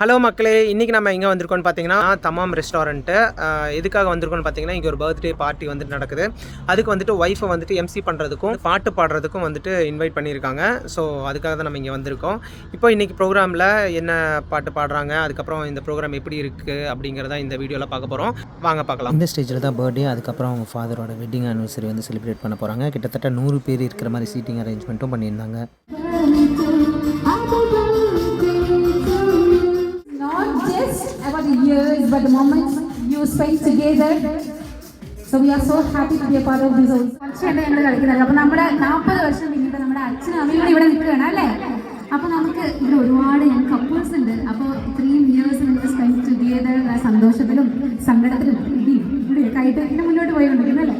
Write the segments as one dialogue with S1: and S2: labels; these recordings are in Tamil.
S1: ஹலோ மக்களே, இன்றைக்கி நம்ம எங்கே வந்திருக்கோம்னு பார்த்தீங்கன்னா தமாம் ரெஸ்டாரண்ட்டு. எதுக்காக வந்திருக்கோம்னு பார்த்தீங்கன்னா இங்கே ஒரு பர்த்டே பார்ட்டி வந்துட்டு நடக்குது. அதுக்கு வந்துட்டு ஒய்ஃபை வந்துட்டு எம்சி பண்ணுறதுக்கும் பாட்டு பாடுறதுக்கும் வந்துட்டு இன்வைட் பண்ணியிருக்காங்க. ஸோ அதுக்காக தான் நம்ம இங்கே வந்திருக்கோம். இப்போ இன்றைக்கி ப்ரோக்ராமில் என்ன பாட்டு பாடுறாங்க, அதுக்கப்புறம் இந்த ப்ரோக்ராம் எப்படி இருக்குது அப்படிங்கிறத இந்த வீடியோவில் பார்க்க போகிறோம். வாங்க பார்க்கலாம்.
S2: இந்த ஸ்டேஜில் தான் பர்த்டே, அதுக்கப்புறம் அவங்க ஃபாதரோட வெட்டிங் ஆனிவர்சரி வந்து செலிப்ரேட் பண்ண போகிறாங்க. கிட்டத்தட்ட 100 பேர் இருக்கிற மாதிரி சீட்டிங் அரேஞ்ச்மெண்ட்டும் பண்ணியிருந்தாங்க.
S3: About the years, but the moments you spent together. So we are so happy to be a part of this. അപ്പോൾ നമ്മുടെ 40 വർഷം പിന്നീട് നമ്മുടെ അച്ഛനും അമ്മയും കൂടി ഇവിടെ നിൽക്കുകയാണ് അല്ലേ. അപ്പോൾ നമുക്ക് ഇവിടെ ഒരുപാട് കപ്പിൾസ് ഉണ്ട്. അപ്പോൾ ഇത്രയും ഇയേഴ്സ് നമ്മൾ സ്പെൻഡ് ടുഗെദർ സന്തോഷത്തിലും സങ്കടത്തിലും ഇവിടെ കൈട്ട് ഇങ്ങനെ മുന്നോട്ട് പോയിക്കൊണ്ടിരിക്കുന്നു അല്ലേ.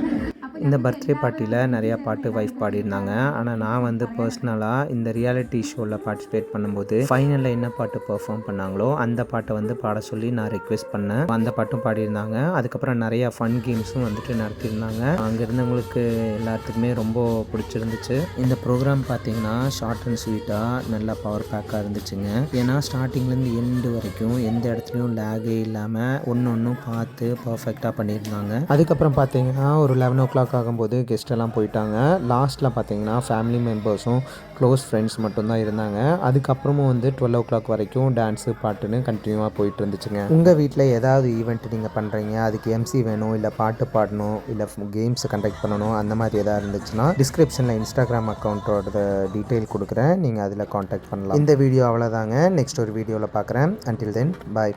S2: இந்த பர்த்டே பார்ட்டியில் நிறையா பாட்டு வைஃப் பாடியிருந்தாங்க. ஆனால் நான் வந்து பர்சனலாக இந்த ரியாலிட்டி ஷோவில் பார்ட்டிசிபேட் பண்ணும்போது ஃபைனலில் என்ன பாட்டு பெர்ஃபார்ம் பண்ணாங்களோ அந்த பாட்டை வந்து பாட சொல்லி நான் ரெக்வெஸ்ட் பண்ணேன். அந்த பாட்டும் பாடியிருந்தாங்க. அதுக்கப்புறம் நிறையா ஃபன் கேம்ஸும் வந்துட்டு நடத்தியிருந்தாங்க. அங்கே இருந்தவங்களுக்கு எல்லாத்துக்குமே ரொம்ப பிடிச்சிருந்துச்சு. இந்த ப்ரோக்ராம் பார்த்தீங்கன்னா ஷார்ட் அண்ட் ஸ்வீட்டாக நல்லா பவர் பேக்காக இருந்துச்சுங்க. ஏன்னா ஸ்டார்டிங்லேருந்து எண்டு வரைக்கும் எந்த இடத்துலையும் லேகே இல்லாமல் ஒன்று பார்த்து பர்ஃபெக்டாக பண்ணியிருந்தாங்க. அதுக்கப்புறம் பார்த்தீங்கன்னா ஒரு 11 o'clock ஆகும்போது கெஸ்டெல்லாம் போயிட்டாங்க. லாஸ்ட்டில் பார்த்தீங்கன்னா ஃபேமிலி மெம்பர்ஸும் க்ளோஸ் ஃப்ரெண்ட்ஸ் மட்டும்தான் இருந்தாங்க. அதுக்கப்புறமும் வந்து 12 o'clock வரைக்கும் டான்ஸு பாட்டுன்னு கண்டினியூவாக போயிட்டு இருந்துச்சுங்க. உங்கள் வீட்டில் ஏதாவது ஈவெண்ட் நீங்கள் பண்ணுறீங்க, அதுக்கு எம்சி வேணும், இல்லை பாட்டு பாடணும், இல்லை கேம்ஸ் கண்டக்ட் பண்ணணும், அந்த மாதிரி எதாவது இருந்துச்சுன்னா டிஸ்கிரிப்ஷனில் இன்ஸ்டாகிராம் அக்கௌண்ட்டோட டீட்டெயில் கொடுக்குறேன். நீங்கள் அதில் காண்டாக்ட் பண்ணலாம். இந்த வீடியோ அவ்வளோதாங்க. நெக்ஸ்ட் ஒரு வீடியோவில் பார்க்குறேன். அன்டில் தென் பாய்.